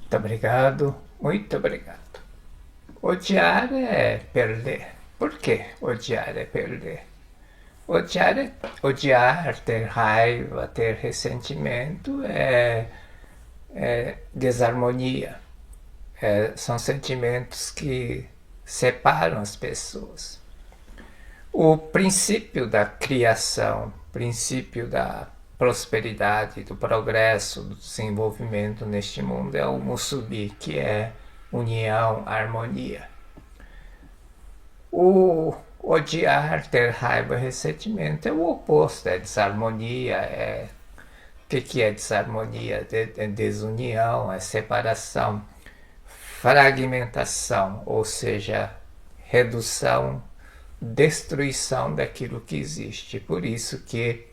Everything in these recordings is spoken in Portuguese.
Muito obrigado, muito obrigado. Odiar é perder. Por que odiar é perder? Odiar é odiar, ter raiva, ter ressentimento é desarmonia. São sentimentos que separam as pessoas. O princípio da criação, princípio da prosperidade, do progresso, do desenvolvimento neste mundo é o musubi, que é união, harmonia. O odiar, ter raiva, ressentimento é o oposto, é desarmonia, o que é desarmonia? É desunião, é separação, fragmentação, ou seja, redução, destruição daquilo que existe. Por isso que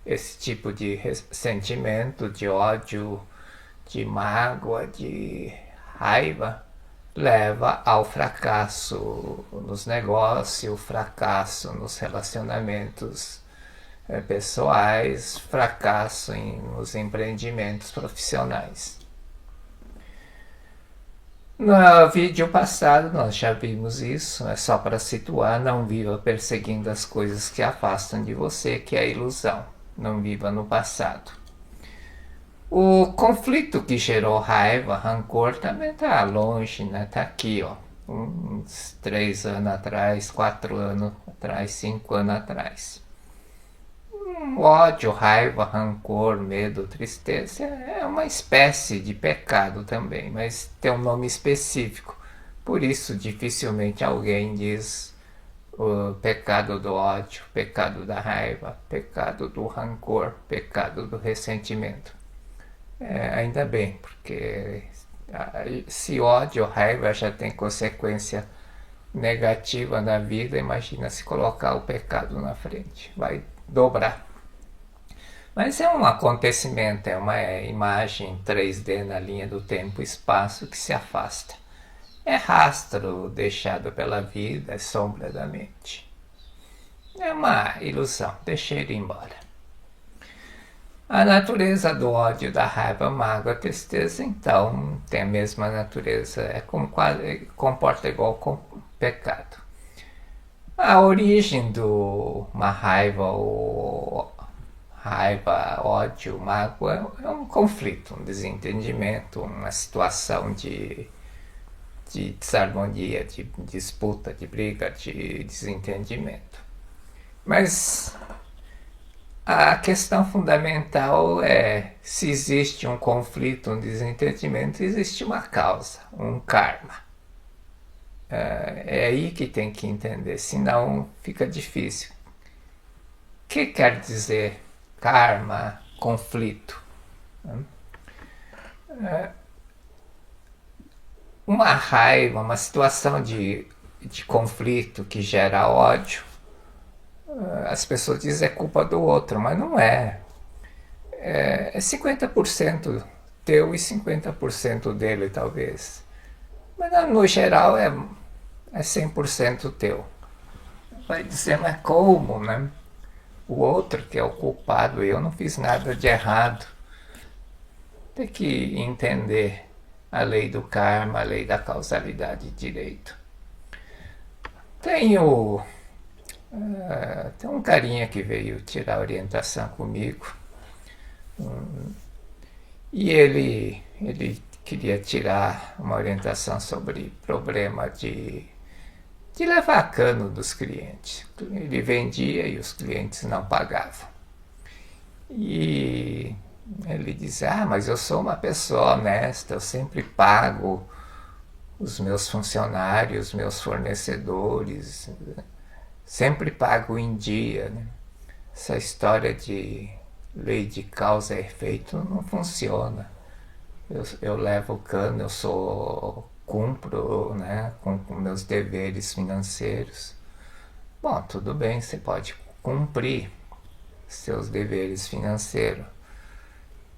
esse tipo de ressentimento, de ódio, de mágoa, de raiva leva ao fracasso nos negócios, fracasso nos relacionamentos pessoais, fracasso nos empreendimentos profissionais. No vídeo passado nós já vimos isso, é só para situar, não viva perseguindo as coisas que afastam de você, que é a ilusão. Não viva no passado. O conflito que gerou raiva, rancor, também está longe, né? Está aqui, ó. Uns 3 anos atrás, 4 anos atrás, 5 anos atrás. Ódio, raiva, rancor, medo, tristeza é uma espécie de pecado também, mas tem um nome específico. Por isso, dificilmente alguém diz o pecado do ódio, pecado da raiva, pecado do rancor, pecado do ressentimento. Ainda bem, porque se ódio ou raiva já tem consequência negativa na vida, imagina se colocar o pecado na frente, vai dobrar. Mas é um acontecimento, é uma imagem 3D na linha do tempo e espaço que se afasta. É rastro deixado pela vida, é sombra da mente. É uma ilusão, deixa ele embora. A natureza do ódio, da raiva, mágoa, tristeza, então, tem a mesma natureza, comporta igual com pecado. A origem do uma raiva ou raiva, ódio, mágoa é um conflito, um desentendimento, uma situação de desarmonia, de disputa, de briga, de desentendimento. Mas a questão fundamental é se existe um conflito, um desentendimento, existe uma causa, um karma. É aí que tem que entender, senão fica difícil. O que quer dizer karma, conflito? Uma raiva, uma situação de conflito que gera ódio, as pessoas dizem é culpa do outro, mas não é. É 50% teu e 50% dele, talvez. Mas no geral é 100% teu. Vai dizer, mas como, né? O outro que é o culpado, eu não fiz nada de errado. Tem que entender a lei do karma, a lei da causalidade e direito. Tem um carinha que veio tirar orientação comigo e ele queria tirar uma orientação sobre problema de levar cano dos clientes. Ele vendia e os clientes não pagavam. E ele diz, mas eu sou uma pessoa honesta, eu sempre pago os meus funcionários, meus fornecedores, sempre pago em dia. Né? Essa história de lei de causa e efeito não funciona. Eu levo o cano, cumpro, né, com meus deveres financeiros. Bom, tudo bem, você pode cumprir seus deveres financeiros,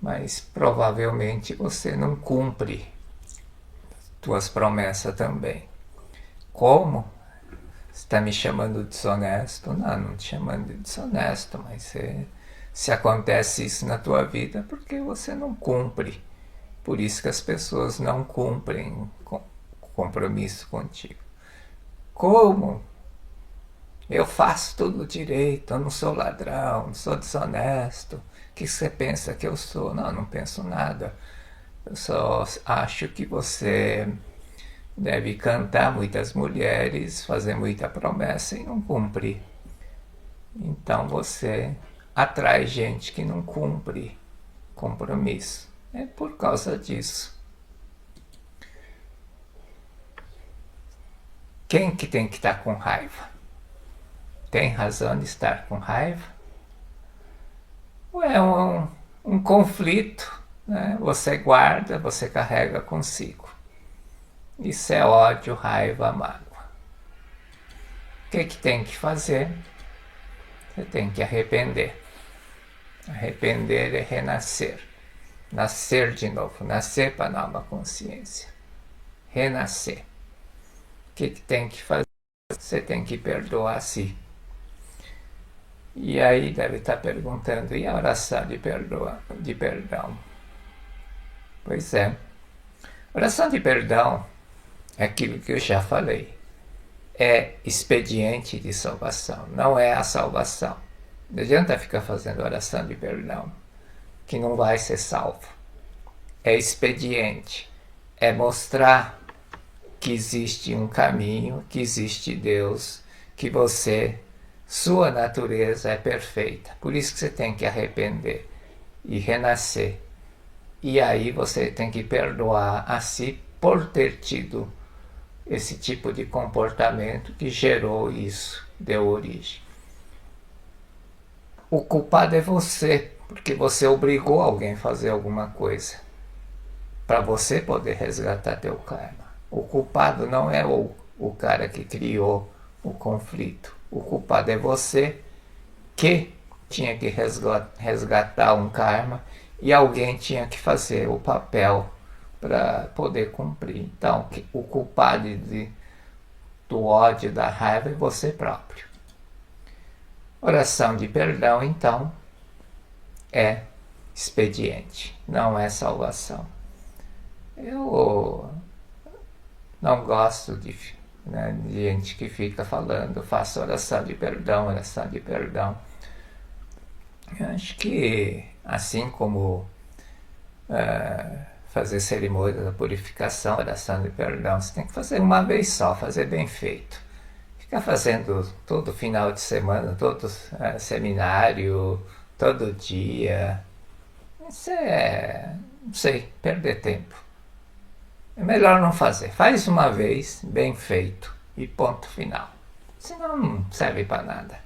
mas provavelmente você não cumpre tuas promessas também. Como? Você está me chamando de desonesto? Não te chamando de desonesto, mas se acontece isso na tua vida, porque você não cumpre, Por isso que as pessoas não cumprem compromisso contigo. Como? Eu faço tudo direito, eu não sou ladrão, não sou desonesto. O que você pensa que eu sou? Não, não penso nada. Eu só acho que você deve cantar muitas mulheres, fazer muita promessa e não cumprir. Então você atrai gente que não cumpre compromisso. É por causa disso. Quem que tem que estar com raiva? Tem razão de estar com raiva? Ou é um conflito, né? Você guarda, você carrega consigo. Isso é ódio, raiva, mágoa. O que tem que fazer? Você tem que arrepender. Arrepender é renascer. Nascer de novo. Nascer para a nova consciência. Renascer. O que tem que fazer? Você tem que perdoar a si. E aí deve estar perguntando, e a oração de perdão? Pois é. Oração de perdão é aquilo que eu já falei. É expediente de salvação, não é a salvação. Não adianta ficar fazendo oração de perdão, que não vai ser salvo. É expediente, é mostrar que existe um caminho, que existe Deus, que sua natureza é perfeita. Por isso que você tem que arrepender e renascer. E aí você tem que perdoar a si por ter tido esse tipo de comportamento que gerou isso, deu origem. O culpado é você, porque você obrigou alguém a fazer alguma coisa para você poder resgatar teu karma. O culpado não é o cara que criou o conflito. O culpado é você que tinha que resgatar um karma e alguém tinha que fazer o papel para poder cumprir. Então, o culpado do ódio, da raiva é você próprio. Oração de perdão, então, é expediente, não é salvação. Eu não gosto de gente que fica falando, faça oração de perdão, oração de perdão. Eu acho que, assim como fazer cerimônia da purificação, oração de perdão, você tem que fazer uma vez só, fazer bem feito. Ficar fazendo todo final de semana, todo seminário, todo dia, isso não sei, perder tempo. É melhor não fazer. Faz uma vez, bem feito, e ponto final. Senão não serve para nada.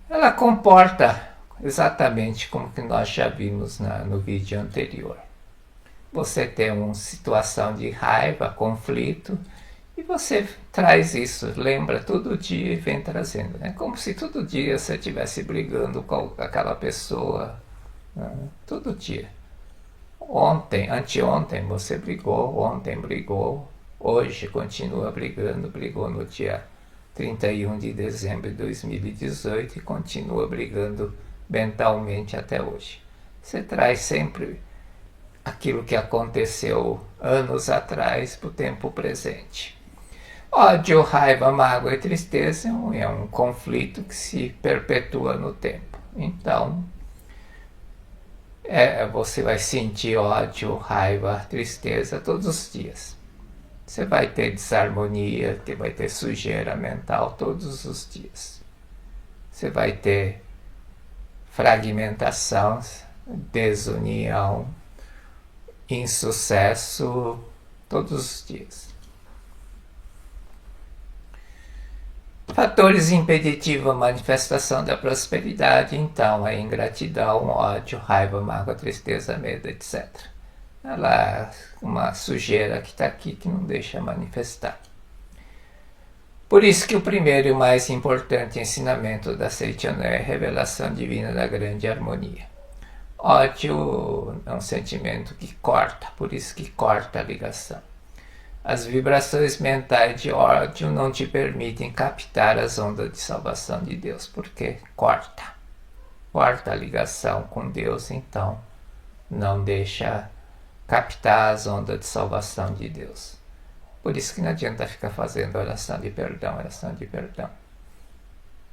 Ela comporta exatamente como que nós já vimos no vídeo anterior. Você tem uma situação de raiva, conflito, e você traz isso, lembra todo dia e vem trazendo. É como se todo dia você estivesse brigando com aquela pessoa, né? Todo dia. Ontem, anteontem você brigou, ontem brigou, hoje continua brigando, brigou no dia 31 de dezembro de 2018 e continua brigando mentalmente até hoje. Você traz sempre aquilo que aconteceu anos atrás para o tempo presente. Ódio, raiva, mágoa e tristeza é um conflito que se perpetua no tempo. Então, você vai sentir ódio, raiva, tristeza todos os dias. Você vai ter desarmonia, que vai ter sujeira mental todos os dias. Você vai ter fragmentação, desunião, insucesso todos os dias. Fatores impeditivos à manifestação da prosperidade, então, é ingratidão, ódio, raiva, mágoa, tristeza, medo, etc. Ela uma sujeira que está aqui que não deixa manifestar. Por isso que o primeiro e o mais importante ensinamento da Seichana é a revelação divina da grande harmonia. Ódio é um sentimento que corta, por isso que corta a ligação. As vibrações mentais de ódio não te permitem captar as ondas de salvação de Deus, porque corta a ligação com Deus, então não deixa captar as ondas de salvação de Deus. Por isso que não adianta ficar fazendo oração de perdão, oração de perdão.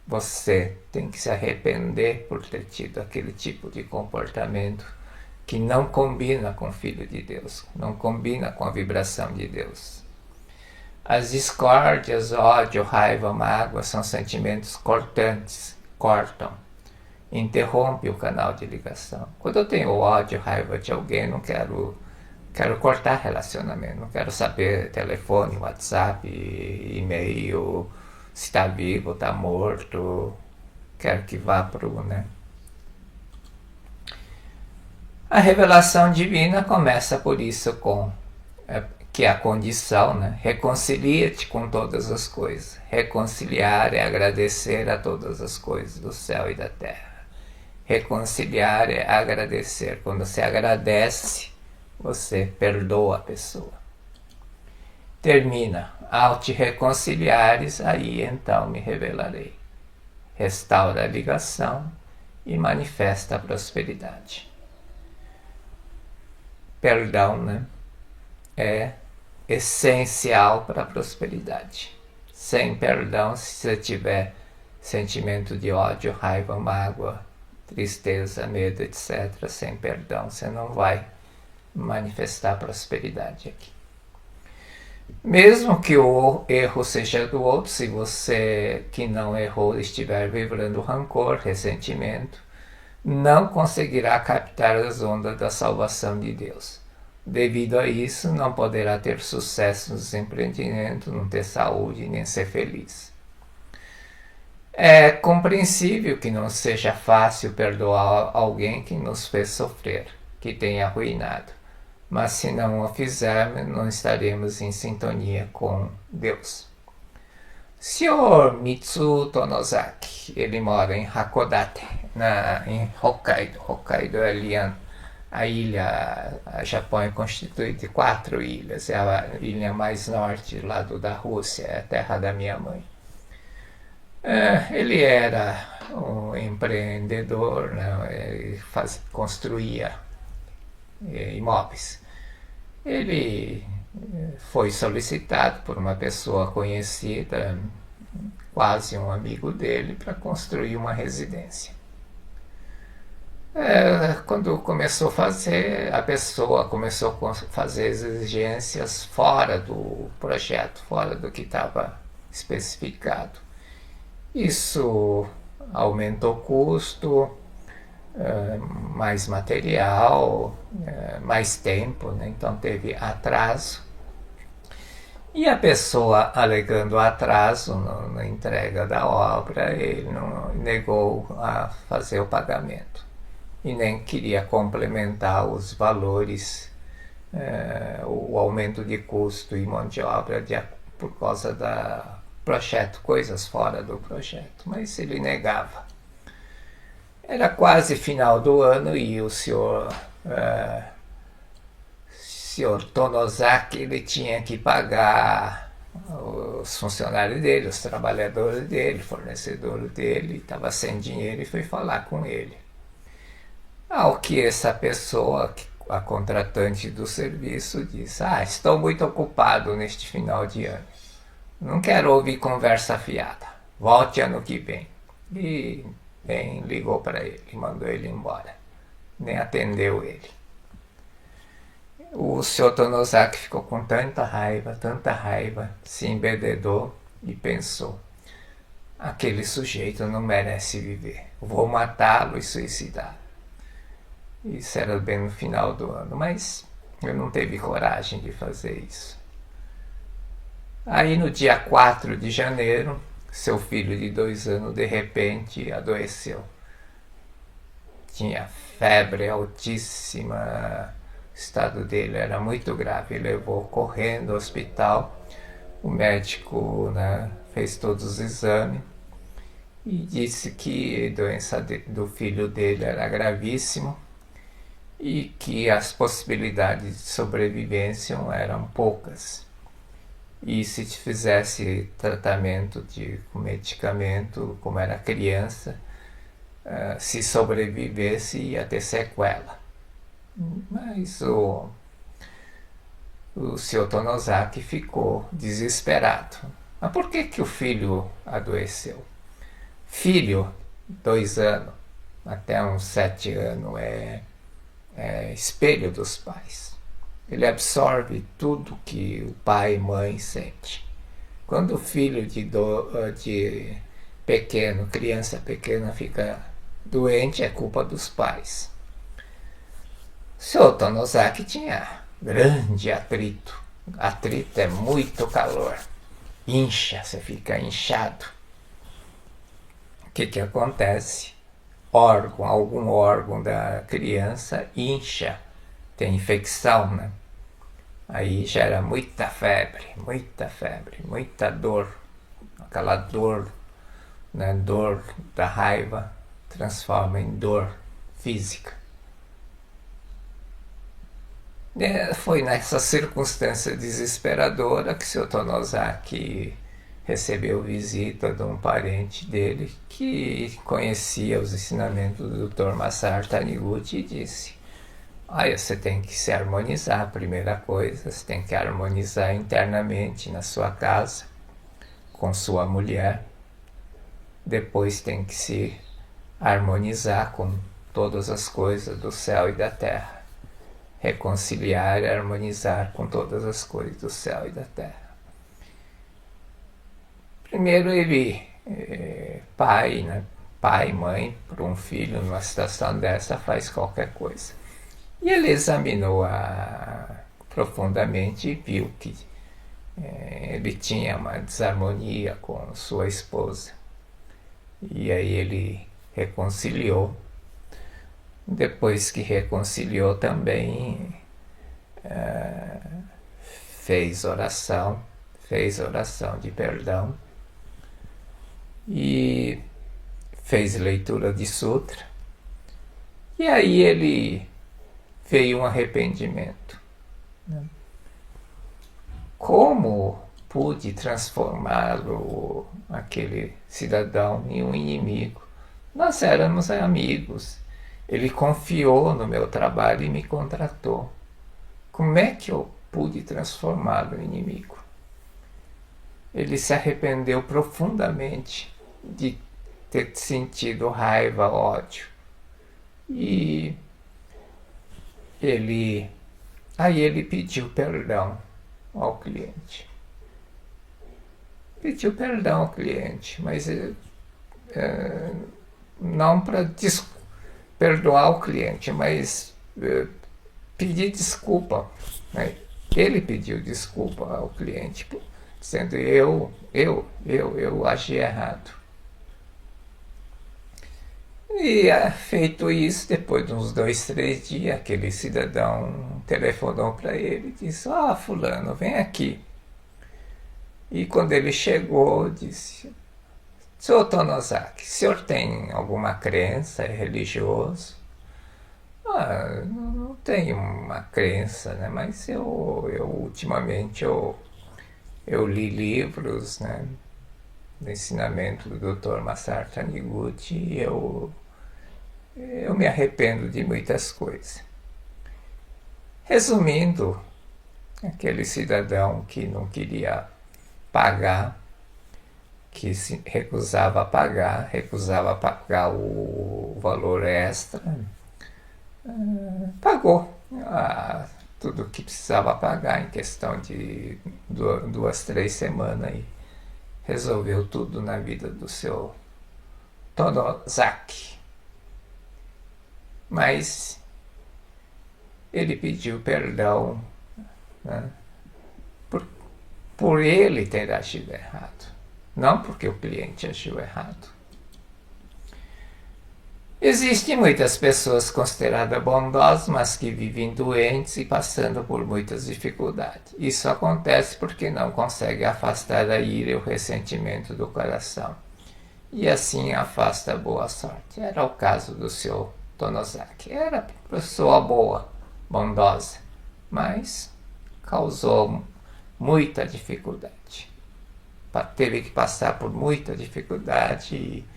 Você tem que se arrepender por ter tido aquele tipo de comportamento que não combina com o Filho de Deus, não combina com a vibração de Deus. As discórdias, ódio, raiva, mágoa são sentimentos cortantes, cortam, interrompem o canal de ligação. Quando eu tenho ódio, raiva de alguém, não quero cortar relacionamento, não quero saber telefone, WhatsApp, e-mail, se está vivo, está morto, quero que vá para o, né? A revelação divina começa por isso que é a condição, né? Reconcilia-te com todas as coisas. Reconciliar é agradecer a todas as coisas do céu e da terra. Reconciliar é agradecer. Quando você agradece, você perdoa a pessoa. Termina. Ao te reconciliares, aí então me revelarei. Restaura a ligação e manifesta a prosperidade. Perdão, né? É essencial para a prosperidade. Sem perdão, se você tiver sentimento de ódio, raiva, mágoa, tristeza, medo, etc., sem perdão, você não vai manifestar prosperidade aqui. Mesmo que o erro seja do outro, se você que não errou estiver vibrando rancor, ressentimento, não conseguirá captar as ondas da salvação de Deus. Devido a isso, não poderá ter sucesso nos empreendimentos, não ter saúde, nem ser feliz. É compreensível que não seja fácil perdoar alguém que nos fez sofrer, que tenha arruinado. Mas se não o fizermos, não estaremos em sintonia com Deus. Sr. Mitsu Tonozaki, ele mora em Hakodate, em Hokkaido. Hokkaido é a ilha, a Japão é constituída de 4 ilhas, é a ilha mais norte, lado da Rússia, é a terra da minha mãe. Ele era um empreendedor, né? Ele construía imóveis. Ele foi solicitado por uma pessoa conhecida, quase um amigo dele, para construir uma residência. Quando começou a fazer, a pessoa começou a fazer exigências fora do projeto, fora do que estava especificado. Isso aumentou o custo, mais material, mais tempo, né? Então teve atraso. E a pessoa, alegando atraso na entrega da obra, ele não negou a fazer o pagamento e nem queria complementar os valores, o aumento de custo e mão de obra por causa do projeto, coisas fora do projeto, mas ele negava. Era quase final do ano e o senhor Tonozaki, ele tinha que pagar os funcionários dele, os trabalhadores dele, fornecedores dele, estava sem dinheiro e foi falar com ele. Ao que essa pessoa, a contratante do serviço, disse: estou muito ocupado neste final de ano, não quero ouvir conversa fiada, volte ano que vem. E bem, ligou para ele, mandou ele embora, nem atendeu ele. O Sr. Tonozaki ficou com tanta raiva, se embebedou e pensou: aquele sujeito não merece viver, vou matá-lo e suicidar. Isso era bem no final do ano, mas eu não teve coragem de fazer isso. Aí no dia 4 de janeiro, seu filho de 2 anos de repente adoeceu. Tinha febre altíssima, o estado dele era muito grave, ele levou correndo ao hospital. O médico, né, fez todos os exames e disse que a doença do filho dele era gravíssima e que as possibilidades de sobrevivência eram poucas. E se fizesse tratamento com medicamento, como era criança, se sobrevivesse ia ter sequela. Mas o seu Tonosaki ficou desesperado. Mas por que, que o filho adoeceu? Filho, 2 anos, até uns 7 anos, é espelho dos pais. Ele absorve tudo que o pai e mãe sente. Quando o filho de pequeno, criança pequena, fica doente, é culpa dos pais. Seu Tonosaki tinha grande atrito. Atrito é muito calor. Incha, você fica inchado. O que acontece? Algum órgão da criança incha, tem infecção, né? Aí gera muita febre, muita dor. Aquela dor, né? Dor da raiva transforma em dor física. Foi nessa circunstância desesperadora que seu Tonosaki recebeu visita de um parente dele que conhecia os ensinamentos do Dr. Masaru Taniguchi e disse: você tem que se harmonizar, a primeira coisa, você tem que harmonizar internamente na sua casa, com sua mulher, depois tem que se harmonizar com todas as coisas do céu e da terra, reconciliar e harmonizar com todas as coisas do céu e da terra. Primeiro ele, pai, né? Pai, mãe, para um filho numa situação dessa faz qualquer coisa. E ele examinou profundamente e viu que ele tinha uma desarmonia com sua esposa. E aí ele reconciliou. Depois que reconciliou também, fez oração de perdão e fez leitura de sutra. E aí ele veio um arrependimento. Como pude transformá-lo, aquele cidadão, em um inimigo? Nós éramos amigos. Ele confiou no meu trabalho e me contratou. Como é que eu pude transformá-lo em inimigo? Ele se arrependeu profundamente de ter sentido raiva, ódio. E aí ele pediu perdão ao cliente. Pediu perdão ao cliente, mas não para perdoar o cliente, mas pedir desculpa. Né? Ele pediu desculpa ao cliente, dizendo: eu agi errado. E feito isso, depois de uns 2, 3 dias, aquele cidadão telefonou para ele e disse: fulano, vem aqui. E quando ele chegou, disse: Sr. Tonosaki, o senhor tem alguma crença? É religioso? Não tenho uma crença, né? Mas eu ultimamente eu li livros, né, do ensinamento do Dr. Masaru Taniguchi e eu me arrependo de muitas coisas. Resumindo, aquele cidadão que não queria pagar, que se recusava a pagar o valor extra, pagou tudo que precisava pagar em questão de 2, 3 semanas e resolveu tudo na vida do seu Tonosaki. Mas ele pediu perdão, né, por ele ter agido errado, não porque o cliente agiu errado. Existem muitas pessoas consideradas bondosas, mas que vivem doentes e passando por muitas dificuldades. Isso acontece porque não conseguem afastar a ira e o ressentimento do coração. E assim afasta a boa sorte. Era o caso do seu Tonosaki. Era pessoa boa, bondosa, mas causou muita dificuldade. Teve que passar por muita dificuldade e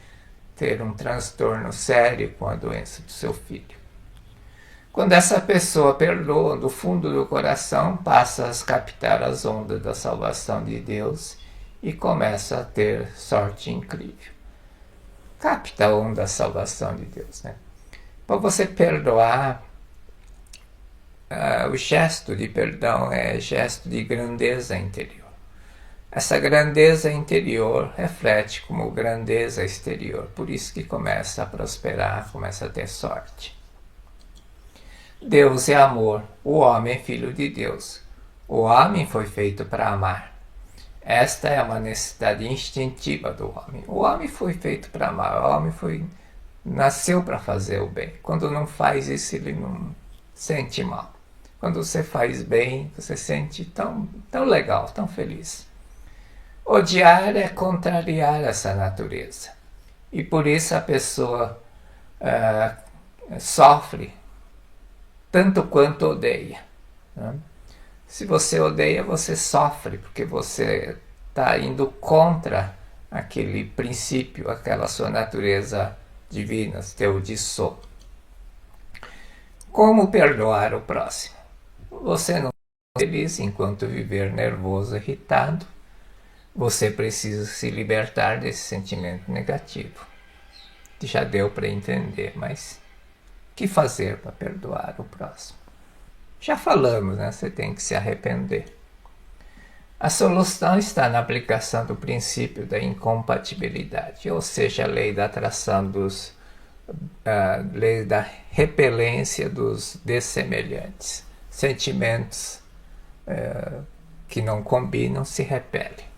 ter um transtorno sério com a doença do seu filho. Quando essa pessoa perdoa do fundo do coração, passa a captar as ondas da salvação de Deus e começa a ter sorte incrível. Capta a onda da salvação de Deus, né? Para você perdoar, o gesto de perdão é gesto de grandeza interior. Essa grandeza interior reflete como grandeza exterior, por isso que começa a prosperar, começa a ter sorte. Deus é amor, o homem é filho de Deus. O homem foi feito para amar. Esta é uma necessidade instintiva do homem. O homem foi feito para amar, o homem nasceu para fazer o bem. Quando não faz isso, ele não sente mal. Quando você faz bem, você sente tão legal, tão feliz. Odiar é contrariar essa natureza. E por isso a pessoa sofre tanto quanto odeia. Né? Se você odeia, você sofre, porque você está indo contra aquele princípio, aquela sua natureza divina, teu de sou. Como perdoar o próximo? Você não é feliz enquanto viver nervoso, irritado. Você precisa se libertar desse sentimento negativo. Já deu para entender, mas o que fazer para perdoar o próximo? Já falamos, né? Você tem que se arrepender. A solução está na aplicação do princípio da incompatibilidade, ou seja, a lei da atração a lei da repelência dos dessemelhantes. Sentimentos que não combinam se repelem.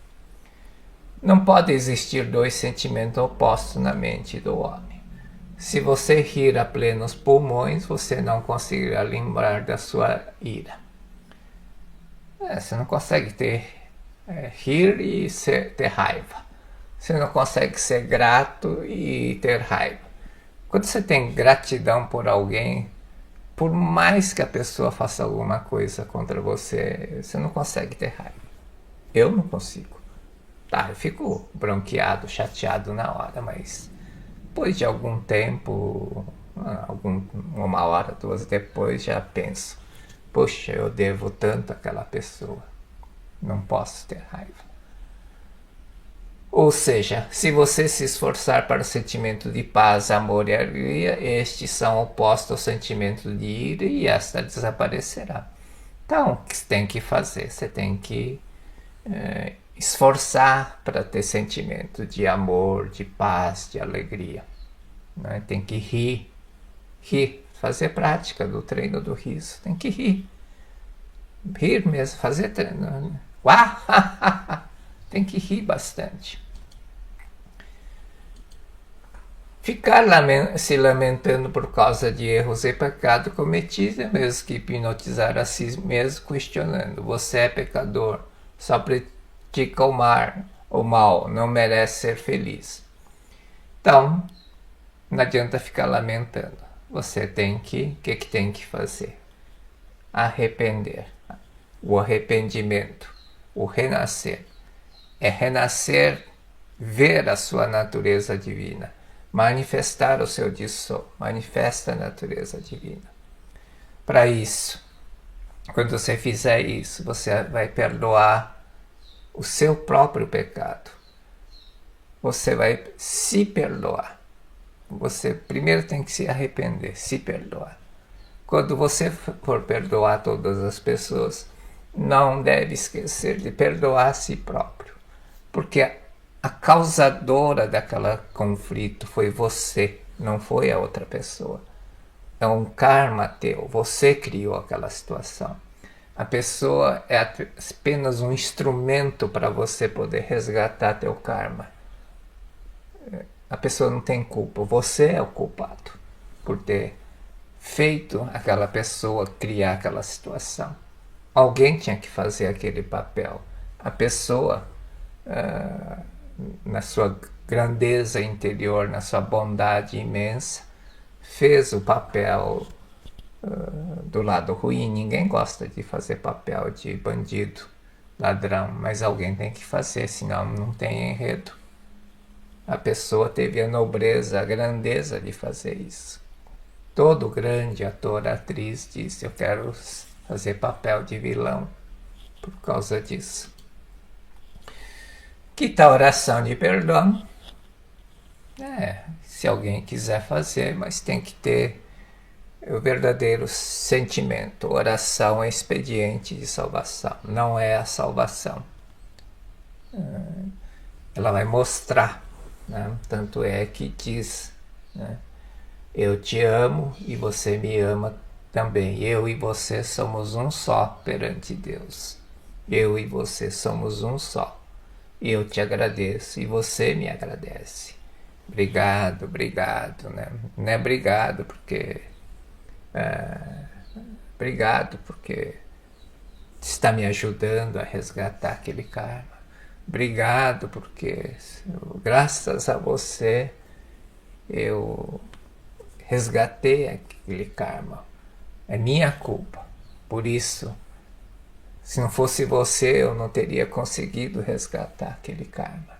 Não pode existir dois sentimentos opostos na mente do homem. Se você rir a plenos pulmões, você não conseguirá lembrar da sua ira. Você não consegue rir e ter raiva. Você não consegue ser grato e ter raiva. Quando você tem gratidão por alguém, por mais que a pessoa faça alguma coisa contra você, você não consegue ter raiva. Eu não consigo. Tá, eu fico bronqueado, chateado na hora, mas depois de algum tempo, uma hora, duas depois, já penso, poxa, eu devo tanto àquela pessoa, não posso ter raiva. Ou seja, se você se esforçar para o sentimento de paz, amor e alegria, estes são opostos ao sentimento de ira e esta desaparecerá. Então, o que você tem que fazer? Você tem que esforçar para ter sentimento de amor, de paz, de alegria. Né? Tem que rir, fazer prática do treino do riso. Tem que rir mesmo, fazer treino. Tem que rir bastante. Ficar se lamentando por causa de erros e pecado cometidos é mesmo que hipnotizar a si mesmo, questionando: você é pecador, só pratica o mal, não merece ser feliz. Então, não adianta ficar lamentando. Você tem que, o que tem que fazer? Arrepender. O arrependimento, o renascer. É renascer, ver a sua natureza divina. Manifestar o seu dissol, manifesta a natureza divina. Para isso, quando você fizer isso, você vai perdoar o seu próprio pecado. Você vai se perdoar. Você primeiro tem que se arrepender, se perdoar. Quando você for perdoar todas as pessoas, não deve esquecer de perdoar a si próprio. Porque a causadora daquele conflito foi você, não foi a outra pessoa. É um karma teu, você criou aquela situação. A pessoa é apenas um instrumento para você poder resgatar teu karma. A pessoa não tem culpa, você é o culpado por ter feito aquela pessoa criar aquela situação. Alguém tinha que fazer aquele papel. A pessoa, na sua grandeza interior, na sua bondade imensa, fez o papel do lado ruim. Ninguém gosta de fazer papel de bandido, ladrão, mas alguém tem que fazer, senão não tem enredo. A pessoa teve a nobreza, a grandeza de fazer isso. Todo grande ator, atriz disse: eu quero fazer papel de vilão por causa disso. Que tal oração de perdão? Se alguém quiser fazer, mas tem que ter o verdadeiro sentimento. Oração é expediente de salvação, não é a salvação. Ela vai mostrar, né? Tanto é que diz, né? Eu te amo e você me ama também. Eu e você somos um só perante Deus. Eu e você somos um só. Eu te agradeço e você me agradece. Obrigado, obrigado, né? Não é obrigado porque... obrigado porque está me ajudando a resgatar aquele karma. Obrigado porque, graças a você, eu resgatei aquele karma. É minha culpa. Por isso, se não fosse você, eu não teria conseguido resgatar aquele karma.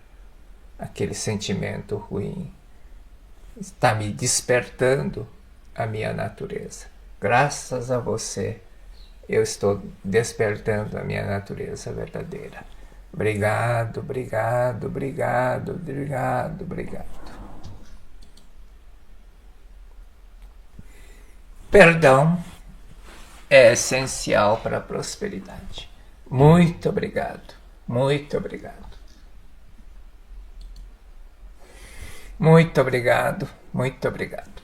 Aquele sentimento ruim. Está me despertando a minha natureza. Graças a você, eu estou despertando a minha natureza verdadeira. Obrigado, obrigado, obrigado, obrigado, obrigado. Perdão é essencial para a prosperidade. Muito obrigado, muito obrigado. Muito obrigado, muito obrigado.